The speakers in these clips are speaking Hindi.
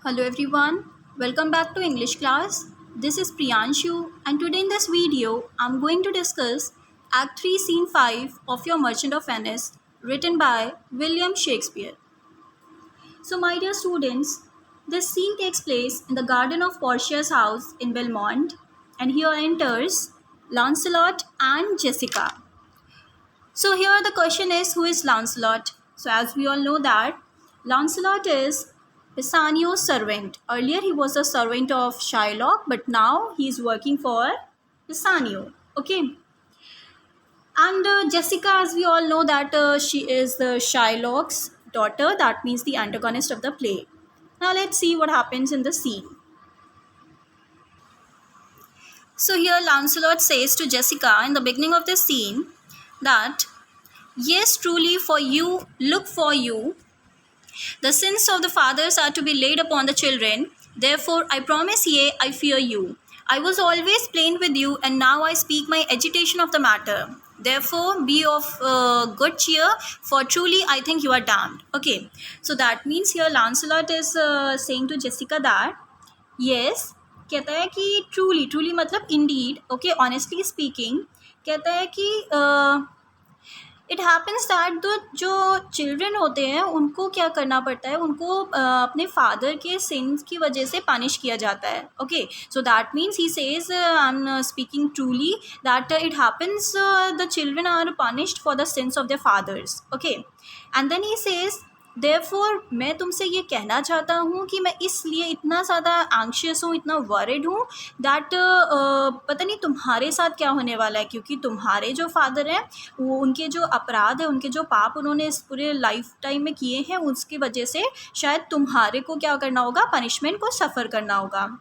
Hello everyone, welcome back to English class. This is Priyanshu and today in this video I'm going to discuss Act 3 Scene 5 of Your Merchant of Venice written by William Shakespeare. So my dear students, this scene takes place in the garden of Portia's house in Belmont and here enters Lancelot and Jessica. So here the question is, who is Lancelot? So as we all know that Lancelot is Bassanio's servant. Earlier he was a servant of Shylock, but now he is working for Bassanio. Okay. And Jessica, as we all know that she is the Shylock's daughter. That means the antagonist of the play. Now let's see what happens in the scene. So here Lancelot says to Jessica in the beginning of the scene that yes, truly for you, look for you, the sins of the fathers are to be laid upon the children. Therefore, I promise ye, I fear you. I was always plain with you, and now I speak my agitation of the matter. Therefore, be of good cheer, for truly I think you are damned. Okay, so that means here Lancelot is saying to Jessica that, yes, कहता है कि ट्रूली मतलब इंडीड ओके ऑनेस्टली स्पीकिंग कहता है कि इट हैपन्स दैट जो चिल्ड्रन होते हैं उनको क्या करना पड़ता है, उनको अपने फादर के सिंस की वजह से पनिश किया जाता है. Okay, so that means he says I am speaking truly that it happens the children are punished for the sins of the fathers. Okay, and then he says therefore मैं तुमसे ये कहना चाहता हूँ कि मैं इसलिए इतना ज़्यादा एंग्शियस हूँ, इतना वरिड हूँ दैट पता नहीं तुम्हारे साथ क्या होने वाला है, क्योंकि तुम्हारे जो फादर हैं वो उनके जो अपराध है, उनके जो पाप उन्होंने इस पूरे लाइफ टाइम में किए हैं, उसकी वजह से शायद तुम्हारे को क्या करना होगा, पनिशमेंट को सफ़र करना होगा.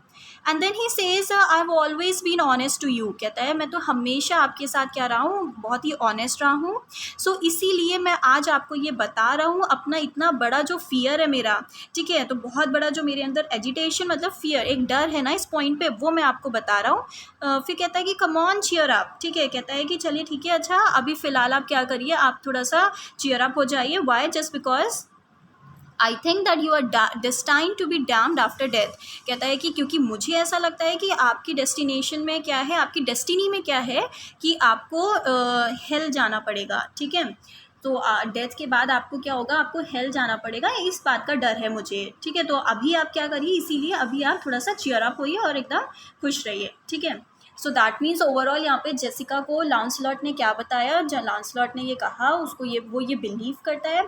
And then he says I have always been honest to you. कहता है मैं तो हमेशा आपके साथ क्या रहा हूँ, बहुत ही ऑनेस्ट रहा हूँ. सो इसीलिए मैं आज आपको ये बता रहा हूँ अपना इतना बड़ा जो फियर है मेरा, ठीक है, तो बहुत बड़ा जो मेरे अंदर एजिटेशन मतलब फियर, एक डर है ना इस पॉइंट पे, वो मैं आपको बता रहा हूँ. फिर कहता है कि कम ऑन चीयर अप. ठीक है, कहता है कि चलिए ठीक है, अच्छा अभी फ़िलहाल आप क्या करिए, आप थोड़ा सा चीयर अप हो जाइए. Why? Just because I think that you are destined to be damned after death. कहता है कि क्योंकि मुझे ऐसा लगता है कि आपकी डेस्टिनेशन में क्या है, आपकी डेस्टिनी में क्या है कि आपको हेल जाना पड़ेगा. ठीक है, तो डेथ के बाद आपको क्या होगा, आपको हेल जाना पड़ेगा, इस बात का डर है मुझे. ठीक है, तो अभी आप क्या करिए, इसीलिए अभी आप थोड़ा सा चीयर अप होइए और एकदम खुश रहिए. ठीक है, सो दैट मीन्स ओवरऑल यहाँ पे जेसिका को लांसलॉट ने क्या बताया, लांसलॉट ने ये कहा उसको, वो ये बिलीव करता है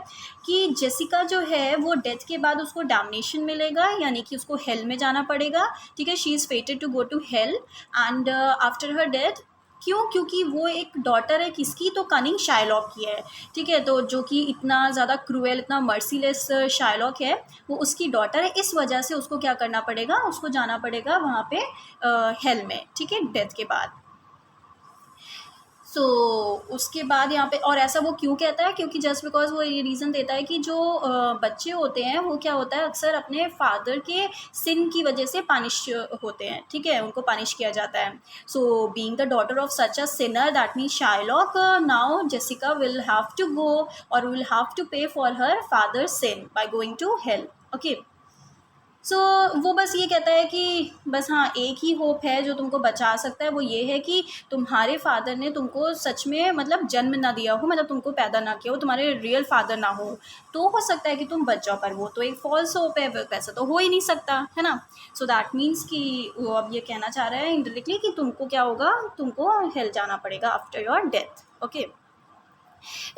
कि जेसिका जो है वो डेथ के बाद उसको डैमनेशन मिलेगा, यानी कि उसको हेल में जाना पड़ेगा. ठीक है, she is fated to go to hell and after her death. क्यों? क्योंकि वो एक डॉटर है किसकी, तो कनिंग शायलॉक की है. ठीक है, तो जो कि इतना ज़्यादा क्रूएल, इतना मर्सीलेस शायलॉक है, वो उसकी डॉटर है. इस वजह से उसको क्या करना पड़ेगा, उसको जाना पड़ेगा वहाँ पे हेल में. ठीक है, डेथ के बाद. सो उसके बाद यहाँ पे, और ऐसा वो क्यों कहता है, क्योंकि जस्ट बिकॉज वो ये रीज़न देता है कि जो बच्चे होते हैं वो क्या होता है, अक्सर अपने फादर के सिन की वजह से पनिश होते हैं. ठीक है, उनको पनिश किया जाता है. So being the daughter of such a sinner, that means Shylock, now Jessica will have to go और will have to pay for her father sin by going to hell. Okay, so वो बस ये कहता है कि बस हाँ, एक ही होप है जो तुमको बचा सकता है, वो ये है कि तुम्हारे फादर ने तुमको सच में मतलब जन्म ना दिया हो, मतलब तुमको पैदा ना किया हो, तुम्हारे रियल फादर ना हो, तो हो सकता है कि तुम बच जाओ, पर वो तो एक फॉल्स होप है, वैसा तो हो ही नहीं सकता है ना. सो दैट मीन्स कि वो अब ये कहना चाह रहा है इनडायरेक्टली कि तुमको क्या होगा, तुमको हेल जाना पड़ेगा आफ्टर योर डेथ. ओके,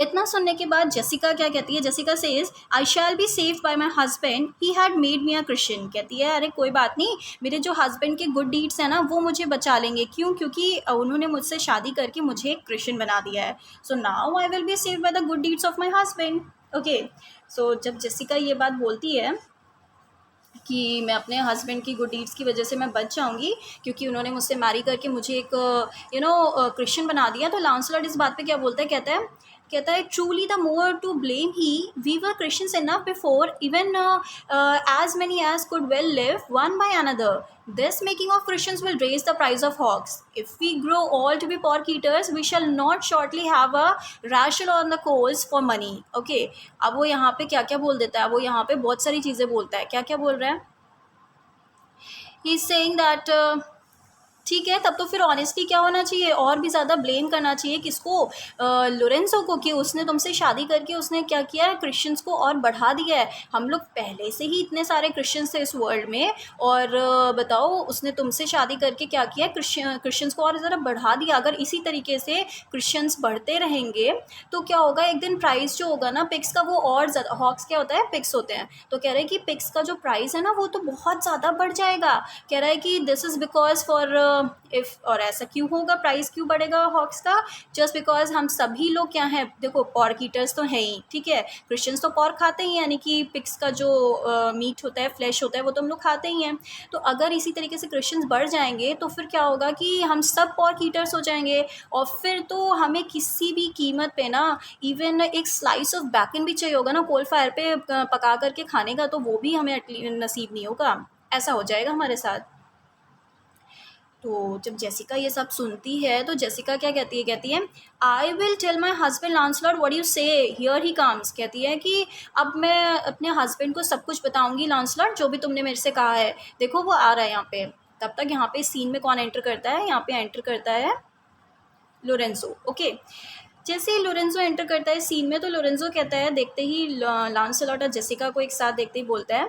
इतना सुनने के बाद जेसिका क्या कहती है, Jessica says I shall be saved bye my husband, he had made me a Christian. कहती है अरे कोई बात नहीं, मेरे जो हस्बैंड के गुड डीड्स हैं ना वो मुझे बचा लेंगे. क्यों? क्योंकि उन्होंने मुझसे शादी करके मुझे एक क्रिश्चियन बना दिया है. So now I will be saved by the good deeds of my husband. Okay, so जब जेसिका ये बात बोलती है कि मैं अपने हस्बैंड की गुड डीड्स की वजह से मैं बच जाऊंगी क्योंकि उन्होंने मुझसे मैरी करके मुझे एक क्रिश्चियन बना दिया, तो लांसलॉट इस बात पे क्या बोलता है, कहता है truly the more to blame he, we were Christians enough before, even as many as could well live one by another. This making of Christians will raise the price of hogs. If we grow all to be pork eaters, we shall not shortly have a ration on the coals for money. Okay, अब वो यहाँ पे क्या क्या बोल देता है, वो यहाँ पे बहुत सारी चीज़ें बोलता है. क्या क्या बोल रहा है, ही इज सेइंग दैट ठीक है, तब तो फिर ऑनेस्टली क्या होना चाहिए, और भी ज़्यादा ब्लेम करना चाहिए किसको, लोरेंसो को, कि उसने तुमसे शादी करके उसने क्या किया है, क्रिश्चियंस को और बढ़ा दिया है। हम लोग पहले से ही इतने सारे क्रिश्चियंस थे इस वर्ल्ड में, और बताओ उसने तुमसे शादी करके क्या किया, क्रिश्चियंस को और ज़रा बढ़ा दिया। अगर इसी तरीके से क्रिश्चियंस बढ़ते रहेंगे तो क्या होगा, एक दिन प्राइस जो होगा ना पिग्स का, वो और ज़्यादा, हॉक्स क्या होता है, पिग्स होते हैं, तो कह रहे हैं कि पिग्स का जो प्राइस है ना वो तो बहुत ज़्यादा बढ़ जाएगा। कह रहा है कि this is because for if, और ऐसा क्यों होगा, प्राइस क्यों बढ़ेगा हॉक्स का, जस्ट बिकॉज हम सभी लोग क्या हैं, देखो पॉर्क ईटर्स तो हैं ही, ठीक है, क्रिश्चियंस तो पॉर्क खाते ही हैं, यानी कि पिग्स का जो मीट होता है, फ्लैश होता है, वो तो हम लोग खाते ही हैं। तो अगर इसी तरीके से क्रिश्चियंस बढ़ जाएंगे तो फिर क्या होगा कि हम सब पॉर्क ईटर्स हो जाएंगे, और फिर तो हमें किसी भी कीमत पे ना इवन एक स्लाइस ऑफ बैकन भी चाहिए होगा ना कोल फायर पे पका करके खाने का, तो वो भी हमें नसीब नहीं होगा, ऐसा हो जाएगा हमारे साथ। तो जब जेसिका ये सब सुनती है तो जेसिका क्या कहती है, I will tell my husband Lancelot what you say, here he comes. कहती है कि अब मैं अपने हस्बैंड को सब कुछ बताऊंगी लांसलॉट, जो भी तुमने मेरे से कहा है, देखो वो आ रहा है यहाँ पे। तब तक यहाँ पे सीन में कौन एंटर करता है, यहाँ पे एंटर करता है लोरेंसो। ओके, जैसे ही लोरेंसो एंटर करता है सीन में, तो लोरेंसो कहता है, देखते ही लांसलॉट और जेसिका को एक साथ देखते ही बोलता है,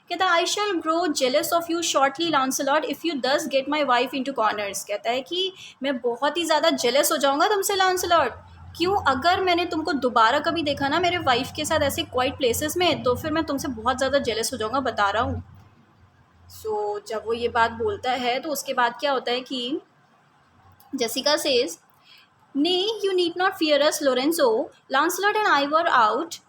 कहता है I shall grow jealous of you shortly Lancelot if you thus get my wife into corners. कहता है कि मैं बहुत ही ज़्यादा जेलस हो जाऊँगा तुमसे लांसलॉट, क्यों, अगर मैंने तुमको दोबारा कभी देखा ना मेरे वाइफ के साथ ऐसे क्वाइट प्लेसेस में, तो फिर मैं तुमसे बहुत ज़्यादा जेलस हो जाऊँगा, बता रहा हूँ। सो जब वो ये बात बोलता है तो उसके बाद क्या होता है कि Jessica says, nay, you need not fear us, Lorenzo. Lancelot and I were out.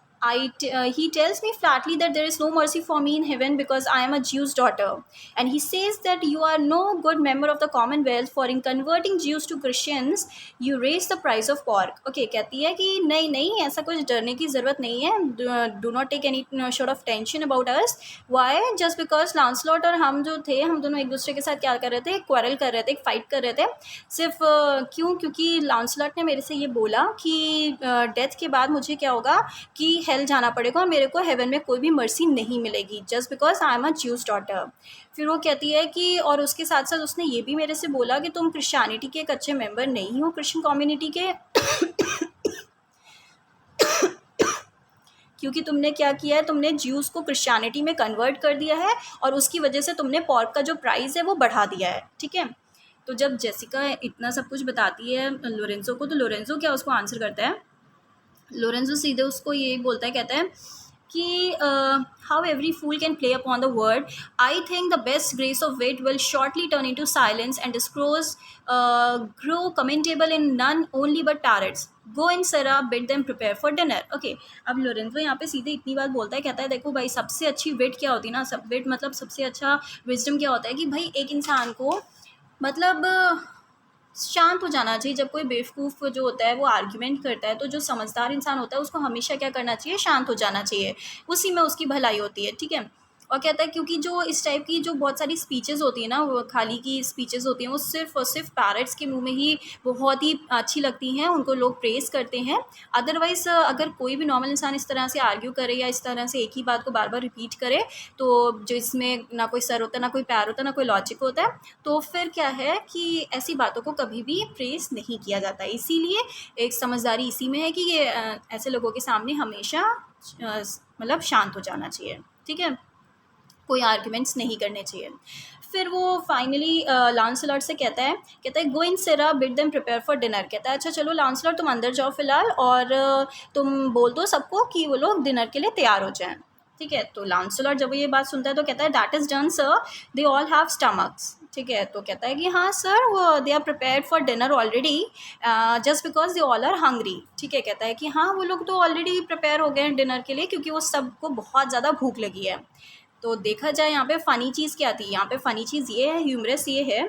He tells me flatly that there is no mercy for me in heaven because I am a Jew's daughter. And he says that you are no good member of the Commonwealth, for in converting Jews to Christians, you raise the price of pork. Okay, कहती है कि नहीं नहीं, ऐसा कुछ डरने की ज़रूरत नहीं है. Do not take any sort of tension about us. Why? Just because Lancelot और हम जो थे, हम दोनों एक दूसरे के साथ क्या कर रहे थे, क्वारल कर रहे थे, एक फाइट कर रहे थे, सिर्फ क्यों, क्योंकि लांसलॉट ने मेरे से ये बोला कि डेथ के बाद मुझे क्या होगा कि हेल जाना पड़ेगा और मेरे को हेवन में कोई भी मर्सी नहीं मिलेगी, just because I am a Jews daughter. फिर वो कहती है कि और उसके साथ साथ उसने ये भी मेरे से बोला कि तुम क्रिश्चियनिटी के एक अच्छे मेंबर नहीं हो, क्रिश्चियन कम्युनिटी के, क्योंकि तुमने क्या किया है, तुमने ज्यूज़ को क्रिश्चियनिटी में कन्वर्ट कर दिया है और उसकी वजह से तुमने पॉर्क का जो प्राइस है वो बढ़ा दिया है, ठीक है। तो जब जेसिका इतना सब कुछ बताती है लोरेंसो को, तो लोरेंसो क्या उसको आंसर करता है, लोरेंसो सीधे उसको ये बोलता है, कहता है कि how every fool can play upon the word, I think the best grace of wit will shortly turn into silence and discourse grow commendable in none only but parrots, go in sirrah bid them prepare for dinner. Okay, अब लोरेंसो यहाँ पे सीधे इतनी बात बोलता है, कहता है देखो भाई, सबसे अच्छी विट क्या होती है ना, सब विट मतलब सबसे अच्छा विजडम क्या होता है कि भाई एक इंसान को मतलब शांत हो जाना चाहिए। जब कोई बेवकूफ़ जो होता है वो आर्ग्यूमेंट करता है, तो जो समझदार इंसान होता है उसको हमेशा क्या करना चाहिए, शांत हो जाना चाहिए, उसी में उसकी भलाई होती है, ठीक है। और कहता है क्योंकि जो इस टाइप की जो बहुत सारी स्पीचेज़ होती है ना, वो खाली की स्पीचेज़ होती हैं, वो सिर्फ और सिर्फ पैरट्स के मुंह में ही बहुत ही अच्छी लगती हैं, उनको लोग प्रेज़ करते हैं। अदरवाइज़ अगर कोई भी नॉर्मल इंसान इस तरह से आर्ग्यू करे या इस तरह से एक ही बात को बार बार रिपीट करे, तो जो इसमें ना कोई सर होता है, ना कोई पैर होता है, ना कोई लॉजिक होता है, तो फिर क्या है कि ऐसी बातों को कभी भी प्रेज़ नहीं किया जाता है। इसीलिए एक समझदारी इसी में है कि ये ऐसे लोगों के सामने हमेशा मतलब शांत हो जाना चाहिए, ठीक है, कोई आर्ग्यूमेंट्स नहीं करने चाहिए। फिर वो फाइनली लांसलॉट से कहता है go in sirrah bid them prepare for dinner. कहता है अच्छा चलो लांसलॉट, तुम अंदर जाओ फिलहाल और तुम बोल दो सबको कि वो लोग डिनर के लिए तैयार हो जाएं, ठीक है। तो लांसलॉट जब ये बात सुनता है तो कहता है that is done sir, they all have stomachs, ठीक है। तो कहता है कि हाँ सर, वो they are prepared for dinner already just because they all are hungry, ठीक है। कहता है कि हाँ वो लोग तो ऑलरेडी प्रिपेयर हो गए हैं डिनर के लिए, क्योंकि वो सबको बहुत ज़्यादा भूख लगी है। तो देखा जाए यहाँ पे फ़नी चीज़ क्या थी, यहाँ पे फ़नी चीज़ ये है, ह्यूमरस ये है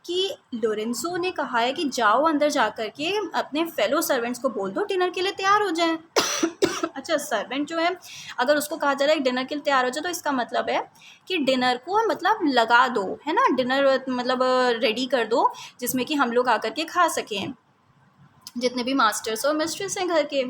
कि लोरेंसो ने कहा है कि जाओ अंदर जा कर के अपने फेलो सर्वेंट्स को बोल दो डिनर के लिए तैयार हो जाएं। अच्छा, सर्वेंट जो है अगर उसको कहा जा रहा है डिनर के लिए तैयार हो जाए, तो इसका मतलब है कि डिनर को मतलब लगा दो, है ना, डिनर मतलब रेडी कर दो जिसमें कि हम लोग आकर के खा सकें। जितने भी मास्टर्स और मिस्ट्रेस हैं घर के।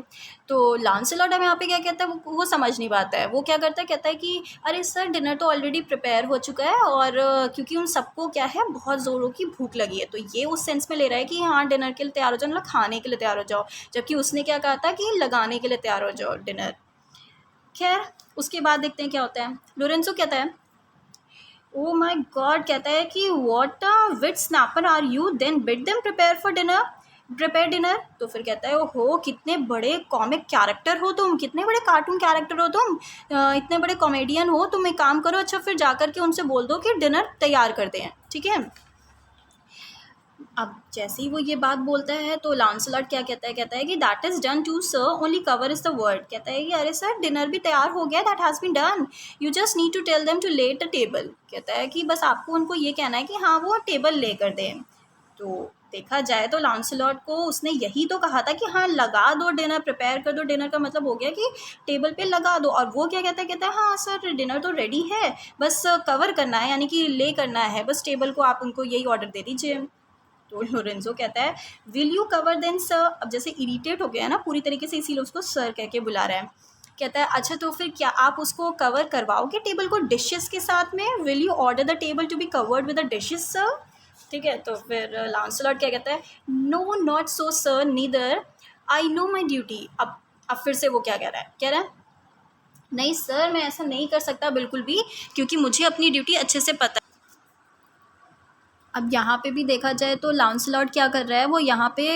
तो लांसलॉट अब यहाँ पे क्या कहता है, वो समझ नहीं पाता है। वो क्या करता है, कहता है कि अरे सर डिनर तो ऑलरेडी प्रिपेयर हो चुका है, और क्योंकि उन सबको क्या है, बहुत ज़ोरों की भूख लगी है। तो ये उस सेंस में ले रहा है कि हाँ डिनर के लिए तैयार हो जाओ, मतलब खाने के लिए तैयार हो जाओ, जबकि उसने क्या कहा था कि लगाने के लिए तैयार हो जाओ डिनर। खैर उसके बाद देखते हैं क्या होता है। लोरेंसो कहता है, ओ माय गॉड, कहता है कि what a wit snapper are you, then bid them prepare dinner. तो फिर कहता है, ओहो कितने बड़े कॉमिक कैरेक्टर हो तुम, कितने बड़े कार्टून कैरेक्टर हो तुम, इतने बड़े कॉमेडियन हो तुम। एक काम करो, अच्छा फिर जाकर के उनसे बोल दो कि डिनर तैयार कर दें, ठीक है। अब जैसे ही वो ये बात बोलता है तो लांसलॉट क्या कहता है कि that is done too sir, only cover is the word. कहता है कि अरे सर डिनर भी तैयार हो गया, that has been done, you just need to tell them to let a table. कहता है कि बस आपको उनको ये कहना है कि हाँ वो टेबल ले कर दें। तो देखा जाए तो लांसलॉट को उसने यही तो कहा था कि हाँ लगा दो डिनर, प्रिपेयर कर दो डिनर, का मतलब हो गया कि टेबल पे लगा दो। और वो क्या कहता है हाँ सर डिनर तो रेडी है, बस कवर करना है, यानी कि ले करना है बस टेबल को, आप उनको यही ऑर्डर दे दीजिए। तो लोरेंजो कहता है, will you cover then sir. अब जैसे इरिटेट हो गया है ना पूरी तरीके से, इसीलिए उसको सर कह के बुला रहा है। कहता है अच्छा तो फिर क्या आप उसको कवर करवाओगे टेबल को डिशेस के साथ में, will you order the table to be covered with the dishes sir. ठीक है, तो फिर लांसलॉट क्या कहता है, no not so sir neither, I know my duty. अब फिर से वो क्या कह रहा है, नहीं सर मैं ऐसा नहीं कर सकता बिल्कुल भी, क्योंकि मुझे अपनी ड्यूटी अच्छे से पता है। अब यहाँ पे भी देखा जाए तो लांसलॉट क्या कर रहा है, वो यहाँ पे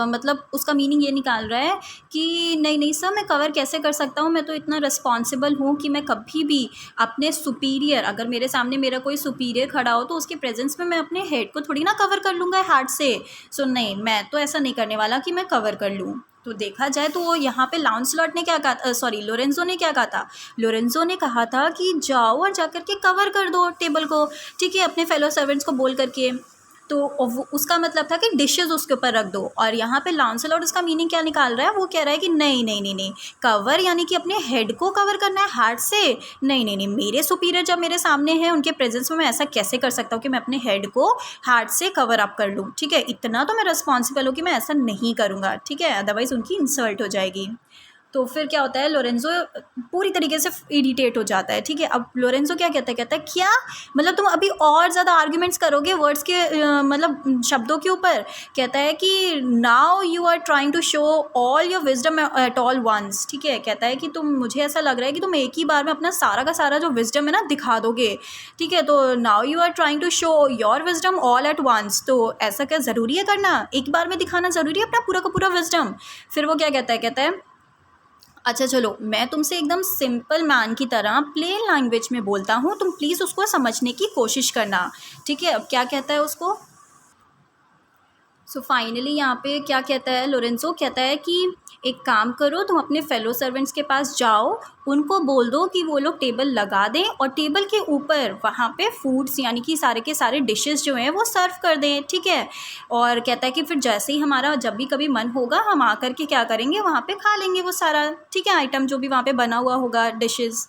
मतलब उसका मीनिंग ये निकाल रहा है कि नहीं नहीं सर मैं कवर कैसे कर सकता हूँ, मैं तो इतना रिस्पॉन्सिबल हूँ कि मैं कभी भी अपने सुपीरियर, अगर मेरे सामने मेरा कोई सुपीरियर खड़ा हो तो उसके प्रेजेंस में मैं अपने हेड को थोड़ी ना कवर कर लूँगा हाथ से। सो नहीं, मैं तो ऐसा नहीं करने वाला कि मैं कवर कर लूँ। तो देखा जाए तो यहाँ पे लांसलॉट ने क्या कहा, सॉरी लोरेंजो ने क्या कहा था, लोरेंजो ने कहा था कि जाओ और जाकर के कवर कर दो टेबल को, ठीक है, अपने फेलो सर्वेंट्स को बोल करके। तो उसका मतलब था कि डिशेस उसके ऊपर रख दो। और यहाँ पे लांसलॉट उसका मीनिंग क्या निकाल रहा है, वो कह रहा है कि नहीं नहीं नहीं नहीं, कवर यानी कि अपने हेड को कवर करना है हार्ट से, नहीं नहीं नहीं, मेरे सुपीरियर जब मेरे सामने हैं उनके प्रेजेंस में मैं ऐसा कैसे कर सकता हूँ कि मैं अपने हेड को हार्ट से कवर अप कर लूँ। ठीक है, इतना तो मैं रिस्पॉन्सिबल हूँ कि मैं ऐसा नहीं करूँगा, ठीक है, अदरवाइज़ उनकी इंसल्ट हो जाएगी। तो फिर क्या होता है, लोरेंजो पूरी तरीके से इरिटेट हो जाता है। ठीक है, अब लोरेंजो क्या कहता है क्या मतलब तुम अभी और ज़्यादा आर्ग्यूमेंट्स करोगे वर्ड्स के मतलब शब्दों के ऊपर। कहता है कि now you are trying to show all your wisdom at all once. ठीक है, कहता है कि तुम, मुझे ऐसा लग रहा है कि तुम एक ही बार में अपना सारा का सारा जो विजडम है ना दिखा दोगे। ठीक है, तो now you are trying to show your wisdom all at once, तो ऐसा क्या ज़रूरी है करना, एक बार में दिखाना ज़रूरी है अपना पूरा का पूरा विजडम। फिर वो क्या कहता है अच्छा चलो मैं तुमसे एकदम सिंपल मैन की तरह प्लेन लैंग्वेज में बोलता हूँ, तुम प्लीज़ उसको समझने की कोशिश करना। ठीक है, अब क्या कहता है उसको, सो फाइनली यहाँ पे क्या कहता है लोरेंजो, कहता है कि एक काम करो, तुम अपने फेलो सर्वेंट्स के पास जाओ, उनको बोल दो कि वो लोग टेबल लगा दें और टेबल के ऊपर वहाँ पे फूड्स यानी कि सारे के सारे डिशेस जो हैं वो सर्व कर दें। ठीक है, और कहता है कि फिर जैसे ही हमारा जब भी कभी मन होगा हम आकर के क्या करेंगे, वहाँ पे खा लेंगे वो सारा, ठीक है, आइटम जो भी वहाँ पे बना हुआ होगा डिशेस।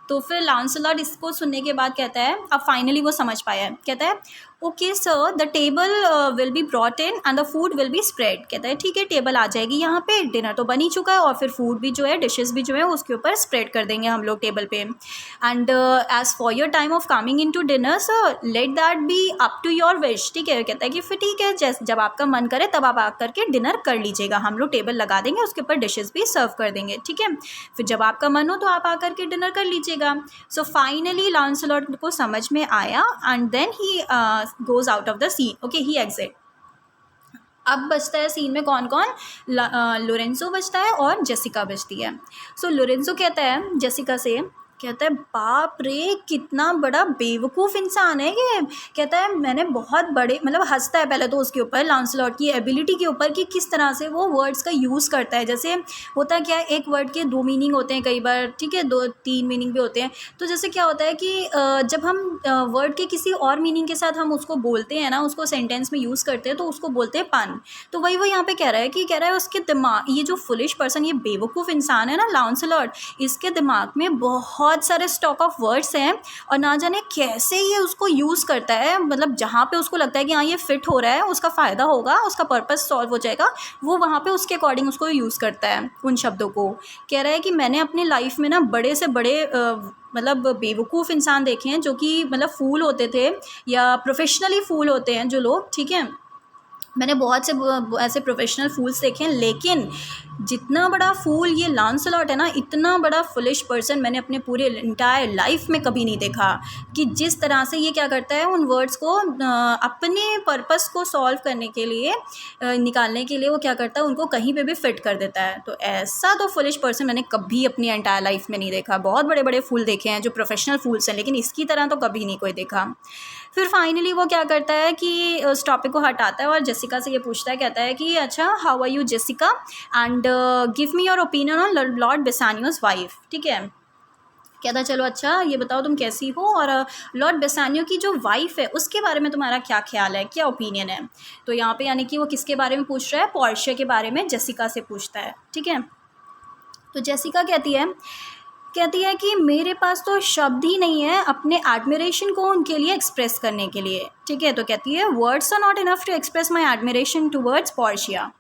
तो फिर लांसलॉट इसको सुनने के बाद कहता है, अब फाइनली वो समझ पाया है, कहता है okay sir the table will be brought in and the food will be spread. कहता है ठीक है, टेबल आ जाएगी यहाँ पे, डिनर तो बन ही चुका है और फिर फूड भी जो है, डिशेस भी जो है उसके ऊपर स्प्रेड कर देंगे हम लोग टेबल पे। And as for your time of coming in to dinner sir let that be up to your wish. ठीक है, कहता है कि फिर ठीक है, जब आपका मन करे तब आप आकर के डिनर कर लीजिएगा, हम लोग टेबल लगा देंगे, उसके ऊपर डिशेस भी सर्व कर देंगे। ठीक है, फिर जब आपका मन हो तो आप आकर के डिनर कर लीजिएगा। सो फाइनली लांसलॉट को समझ में आया and then he goes out of the scene. Okay, he exit. अब बचता है सीन में कौन कौन, लोरेंजो बचता है और जेसिका बचती है। सो लोरेंजो कहता है जेसिका से, कहता है बाप रे कितना बड़ा बेवकूफ़ इंसान है ये। कहता है मैंने बहुत बड़े, मतलब हंसता है पहले तो उसके ऊपर, लांसलॉट की एबिलिटी के ऊपर कि किस तरह से वो वर्ड्स का यूज़ करता है। जैसे होता क्या है, एक वर्ड के दो मीनिंग होते हैं कई बार, ठीक है, दो तीन मीनिंग भी होते हैं। तो जैसे क्या होता है कि जब हम वर्ड के किसी और मीनिंग के साथ हम उसको बोलते हैं ना, उसको सेंटेंस में यूज़ करते हैं तो उसको बोलते हैं पन। तो वही वो यहाँ पे कह रहा है कि कह रहा है उसके दिमाग, ये जो फुलिश पर्सन, ये बेवकूफ़ इंसान है ना लांसलॉट, इसके दिमाग में बहुत बहुत सारे स्टॉक ऑफ वर्ड्स हैं और ना जाने कैसे ये उसको यूज़ करता है, मतलब जहाँ पे उसको लगता है कि हाँ ये फिट हो रहा है, उसका फ़ायदा होगा, उसका पर्पस सॉल्व हो जाएगा, वो वहाँ पे उसके अकॉर्डिंग उसको यूज़ करता है उन शब्दों को। कह रहा है कि मैंने अपनी लाइफ में ना बड़े से बड़े मतलब बेवकूफ़ इंसान देखे हैं जो कि मतलब फूल होते थे या प्रोफेशनली फूल होते हैं जो लोग, ठीक है, मैंने बहुत से ऐसे प्रोफेशनल फूल्स देखे हैं, लेकिन जितना बड़ा फूल ये लांसलॉट है ना, इतना बड़ा फुलिश पर्सन मैंने अपने पूरे इंटायर लाइफ में कभी नहीं देखा। कि जिस तरह से ये क्या करता है, उन वर्ड्स को अपने पर्पस को सॉल्व करने के लिए निकालने के लिए वो क्या करता है, उनको कहीं पे भी फिट कर देता है। तो ऐसा तो फुलिश पर्सन मैंने कभी अपनी एंटायर लाइफ में नहीं देखा। बहुत बड़े बड़े फूल देखे हैं जो प्रोफेशनल फूल्स हैं, लेकिन इसकी तरह तो कभी नहीं कोई देखा। फिर फाइनली वो क्या करता है कि उस टॉपिक को हटाता है और जेसिका से ये पूछता है, कहता है कि अच्छा, how are you Jessica and give me your opinion on lord Bassanio's wife. ठीक है, कहता है चलो अच्छा ये बताओ तुम कैसी हो और लॉर्ड बेसानियो की जो वाइफ है उसके बारे में तुम्हारा क्या ख्याल है, क्या ओपिनियन है। तो यहाँ पे यानी कि वो किसके बारे में पूछ रहा है, पोर्शिया के बारे में जेसिका से पूछता है। ठीक है, तो जेसिका कहती है कि मेरे पास तो शब्द ही नहीं है अपने एडमिरेशन को उनके लिए एक्सप्रेस करने के लिए। ठीक है, तो कहती है words are not enough to express my admiration towards Portia.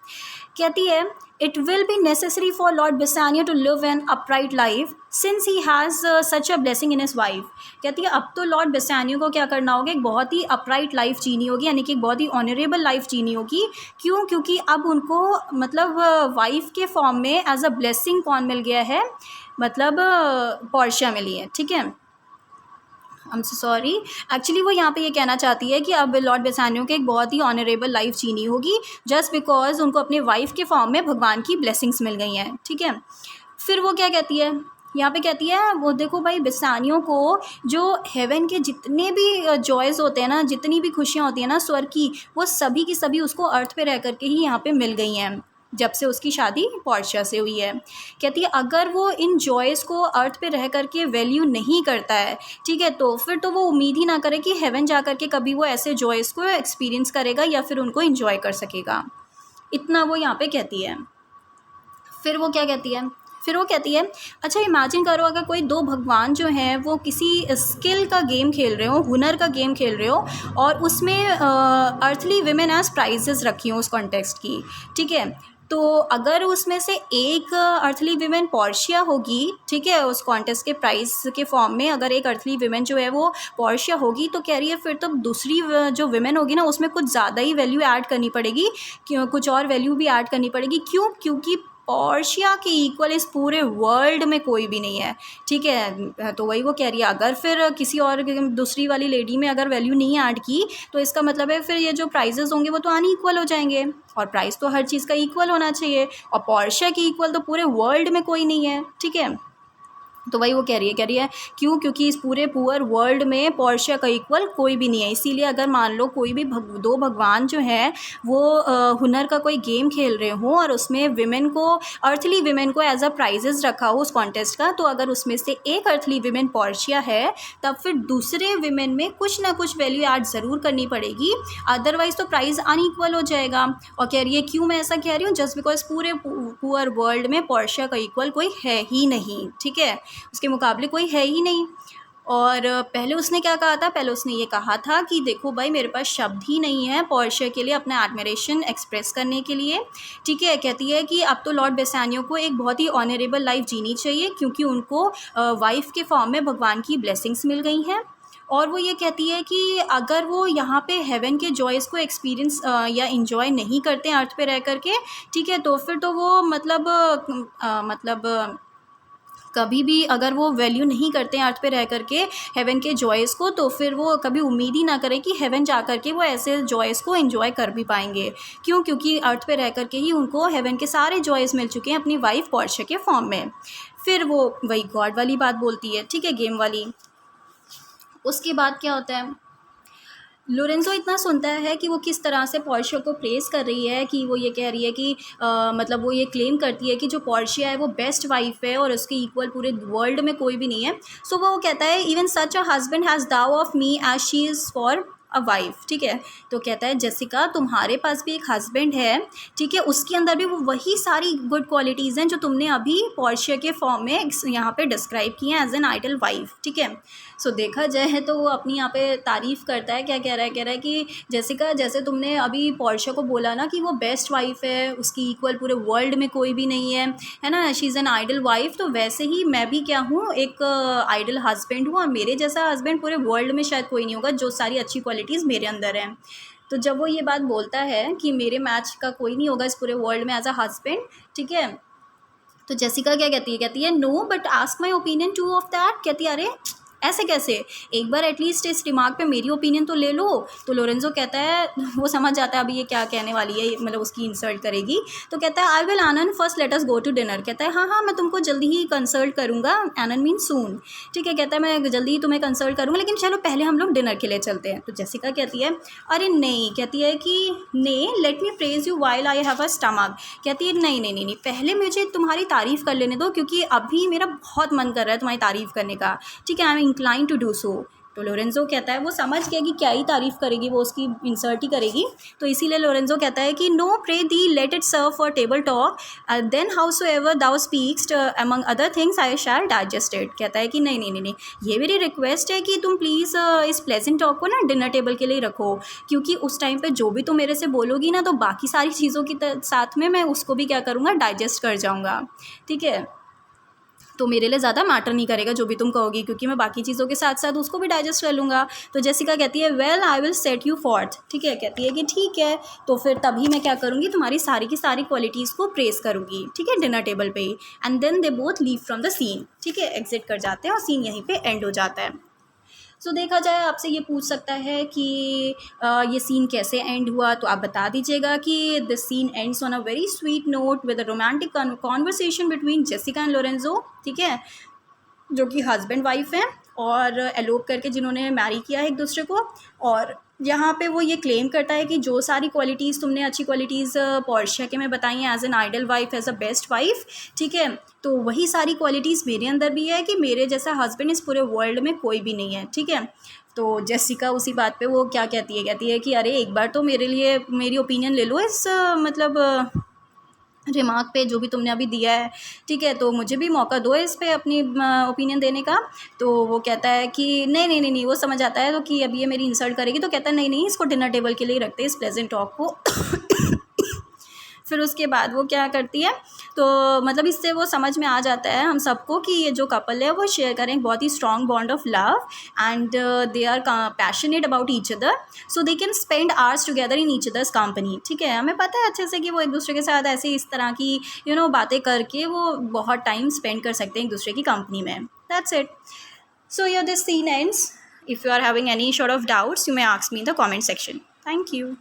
कहती है it will be necessary for lord Bassanio to live an upright life since he has such a blessing in his wife. कहती है अब तो लॉर्ड बेसानियो को क्या करना होगा, एक बहुत ही अपराइट लाइफ जीनी होगी, यानी कि एक बहुत ही ऑनरेबल लाइफ जीनी होगी। क्यों? क्योंकि अब उनको मतलब वाइफ के फॉर्म में एज अ ब्लेसिंग कौन मिल गया है, मतलब पोर्शिया मिली है। ठीक है, आई एम सॉरी, एक्चुअली वो यहाँ पे ये कहना चाहती है कि अब लॉर्ड बेसानियो के एक बहुत ही ऑनरेबल लाइफ जीनी होगी जस्ट बिकॉज उनको अपने वाइफ के फॉर्म में भगवान की ब्लेसिंग्स मिल गई हैं। ठीक है, फिर वो क्या कहती है, यहाँ पे कहती है वो देखो भाई, बेसानियों को जो हेवन के जितने भी जॉयज़ होते हैं ना, जितनी भी खुशियाँ होती हैं ना स्वर्ग की, वो सभी की सभी उसको अर्थ पे रह करके ही यहाँ पे मिल गई हैं जब से उसकी शादी पोर्शिया से हुई है। कहती है अगर वो इन जॉयज़ को अर्थ पे रह करके वैल्यू नहीं करता है, ठीक है, तो फिर तो वो उम्मीद ही ना करे कि हेवन जा कर के कभी वो ऐसे जॉयज़ को एक्सपीरियंस करेगा या फिर उनको इंजॉय कर सकेगा। इतना वो यहाँ पे कहती है। फिर वो क्या कहती है, फिर वो कहती है अच्छा इमेजिन करो अगर कोई दो भगवान जो हैं वो किसी स्किल का गेम खेल रहे हो, हुनर का गेम खेल रहे हो, और उसमें अर्थली विमेन एज प्राइजेस रखी हो उस कॉन्टेक्स्ट की। ठीक है, तो अगर उसमें से एक अर्थली विमेन पोर्शिया होगी, ठीक है, उस कॉन्टेस्ट के प्राइस के फॉर्म में अगर एक अर्थली विमेन जो है वो पोर्शिया होगी, तो कह रही है फिर तो दूसरी जो विमेन होगी ना उसमें कुछ ज़्यादा ही वैल्यू ऐड करनी पड़ेगी, क्यों कुछ और वैल्यू भी ऐड करनी पड़ेगी। क्यों? क्योंकि पोर्शिया के इक्वल इस पूरे वर्ल्ड में कोई भी नहीं है। ठीक है, तो वही वो कह रही है अगर फिर किसी और दूसरी वाली लेडी में अगर वैल्यू नहीं ऐड की तो इसका मतलब है फिर ये जो प्राइजेस होंगे वो तो अनइक्वल हो जाएंगे, और प्राइस तो हर चीज़ का इक्वल होना चाहिए, और पोर्शिया के इक्वल तो पूरे वर्ल्ड में कोई नहीं है। ठीक है, तो वही वो कह रही है क्यों? क्योंकि इस पूरे पुअर वर्ल्ड में पोर्शिया का इक्वल कोई भी नहीं है। इसीलिए अगर मान लो कोई भी दो भगवान जो हैं वो हुनर का कोई गेम खेल रहे हों और उसमें विमेन को, अर्थली विमेन को एज अ प्राइजेस रखा हो उस कॉन्टेस्ट का, तो अगर उसमें से एक अर्थली विमेन पोर्शिया है तब फिर दूसरे विमेन में कुछ ना कुछ वैल्यू ऐड ज़रूर करनी पड़ेगी, अदरवाइज़ तो प्राइस अनइक्वल हो जाएगा। और कह रही है क्यों मैं ऐसा कह रही हूँ, जस्ट बिकॉज पूरे पुअर वर्ल्ड में पोर्शिया का इक्वल कोई है ही नहीं। ठीक है, उसके मुकाबले कोई है ही नहीं। और पहले उसने क्या कहा था, पहले उसने ये कहा था कि देखो भाई मेरे पास शब्द ही नहीं है पोर्शिया के लिए अपना एडमिरेशन एक्सप्रेस करने के लिए। ठीक है, कहती है कि अब तो लॉर्ड बेसानियो को एक बहुत ही ऑनरेबल लाइफ जीनी चाहिए क्योंकि उनको वाइफ के फॉर्म में भगवान की ब्लेसिंग्स मिल गई हैं। और वो ये कहती है कि अगर वो यहाँ पे हेवन के जॉयज़ को एक्सपीरियंस या इन्जॉय नहीं करते हैं अर्थ पे रह करके, ठीक है, तो फिर तो वो मतलब कभी भी अगर वो वैल्यू नहीं करते हैं अर्थ पे रह करके हेवन के जॉयज़ को, तो फिर वो कभी उम्मीद ही ना करें कि हेवन जा कर के वो ऐसे जॉयज़ को एंजॉय कर भी पाएंगे। क्यों? क्योंकि अर्थ पे रह करके ही उनको हेवन के सारे जॉयज़ मिल चुके हैं अपनी वाइफ पोर्शिया के फॉर्म में। फिर वो वही गॉड वाली बात बोलती है, ठीक है, गेम वाली। उसके बाद क्या होता है, लोरेंजो इतना सुनता है कि वो किस तरह से पोर्शिया को प्रेज़ कर रही है, कि वो ये कह रही है कि मतलब वो ये क्लेम करती है कि जो पोर्शिया है वो बेस्ट वाइफ है और उसके इक्वल पूरे वर्ल्ड में कोई भी नहीं है। सो वो कहता है even such a husband has thou of me as she is for a wife, ठीक है। तो कहता है जेसिका तुम्हारे पास भी एक हस्बैंड है, ठीक है, उसके अंदर भी वो वही सारी गुड क्वालिटीज़ हैं जो तुमने अभी पोर्शिया के फॉर्म में यहाँ पे डिस्क्राइब की हैं एज एन आइडल वाइफ, ठीक है। सो देखा जाए तो वो अपनी यहाँ पे तारीफ़ करता है, क्या कह रहा है, कह रहा है कि जेसिका जैसे तुमने अभी पोर्शिया को बोला ना कि वो बेस्ट वाइफ है, उसकी इक्वल पूरे वर्ल्ड में कोई भी नहीं है ना, she is an idle wife, तो वैसे ही मैं भी क्या हूँ, एक आइडल हस्बैंड हूँ, और मेरे जैसा हस्बैंड पूरे वर्ल्ड में शायद कोई नहीं होगा जो सारी अच्छी क्वालिटीज़ मेरे अंदर हैं। तो जब वो ये बात बोलता है कि मेरे मैच का कोई नहीं होगा इस पूरे वर्ल्ड में एज अ हस्बैंड, ठीक है, तो जेसिका क्या कहती है no but ask my opinion too of that, कहती है अरे ऐसे कैसे, एक बार एटलीस्ट इस रिमार्क पे मेरी ओपिनियन तो ले लो। तो लोरेंजो कहता है, वो समझ जाता है अभी ये क्या कहने वाली है, मतलब उसकी इंसल्ट करेगी, तो कहता है I will anon first let us go to dinner, कहता है हाँ मैं तुमको जल्दी ही कंसल्ट करूँगा, आनंद मीन सून, ठीक है, कहता है मैं जल्दी ही तुम्हें कंसल्ट करूँगा, लेकिन चलो पहले हम लोग डिनर के लिए चलते हैं। तो जेसिका कहती है अरे नहीं, कहती है कि नहीं let me praise you while I have a stomach, कहती है नहीं पहले मुझे तुम्हारी तारीफ़ कर लेने दो, क्योंकि अभी मेरा बहुत मन कर रहा है तुम्हारी तारीफ़ करने का, ठीक है, I am incline to do so. तो लोरेंजो कहता है, वो समझ गया कि क्या ही तारीफ़ करेगी, वो उसकी इंसर्ट ही करेगी, तो इसीलिए लोरेंजो कहता है कि no pray thee let it serve for table talk then howsoever thou speaks among other things I shall digest it, कहता है कि नहीं ये मेरी रिक्वेस्ट है कि तुम प्लीज़ इस प्लेजेंट टॉक को ना डिनर टेबल के लिए रखो, क्योंकि उस टाइम पे जो भी तुम मेरे से बोलोगी ना, तो बाकी सारी चीज़ों की साथ में मैं उसको भी क्या करूँगा, डाइजेस्ट कर जाऊँगा, ठीक है, तो मेरे लिए ज़्यादा मैटर नहीं करेगा जो भी तुम कहोगी, क्योंकि मैं बाकी चीज़ों के साथ साथ उसको भी डाइजेस्ट कर लूँगा। तो जेसिका कहती है well I will set you forth, ठीक है, कहती है कि ठीक है, तो फिर तभी मैं क्या करूँगी, तुम्हारी सारी की सारी क्वालिटीज़ को प्रेस करूँगी, ठीक है, डिनर टेबल पे ही। And then they both leave from the scene, ठीक है, एग्जिट कर जाते हैं और सीन यहीं पर एंड हो जाता है। सो देखा जाए, आपसे ये पूछ सकता है कि ये सीन कैसे एंड हुआ, तो आप बता दीजिएगा कि the scene ends on a very sweet note with a romantic conversation between Jessica and Lorenzo, ठीक है, जो कि हस्बैंड वाइफ हैं और एलोप करके जिन्होंने मैरी किया है एक दूसरे को। और यहाँ पे वो ये क्लेम करता है कि जो सारी क्वालिटीज़ तुमने अच्छी क्वालिटीज़ पोर्शिया के में बताई हैं as an idle wife, as a best wife, ठीक है, तो वही सारी क्वालिटीज़ मेरे अंदर भी है कि मेरे जैसा हस्बैंड इस पूरे वर्ल्ड में कोई भी नहीं है, ठीक है। तो जेसिका उसी बात पे वो क्या कहती है कि अरे एक बार तो मेरे लिए मेरी ओपिनियन ले लो इस मतलब रिमार्क पे जो भी तुमने अभी दिया है, ठीक है, तो मुझे भी मौका दो इस पे अपनी ओपिनियन देने का। तो वो कहता है कि नहीं, वो समझ आता है तो कि अभी ये मेरी इंसल्ट करेगी, तो कहता है नहीं इसको डिनर टेबल के लिए रखते हैं इस प्लेजेंट टॉक को। फिर उसके बाद वो क्या करती है, तो मतलब इससे वो समझ में आ जाता है हम सबको कि ये जो कपल है वो शेयर करें एक बहुत ही strong bond of love and they are passionate about each other, so they can spend hours together in each other's company, ठीक है, हमें पता है अच्छे से कि वो एक दूसरे के साथ ऐसे इस तरह की बातें करके वो बहुत टाइम स्पेंड कर सकते हैं एक दूसरे की कंपनी में। That's it. So here this scene ends. If you are having any sort of doubts you may ask me in the comment section. Thank you.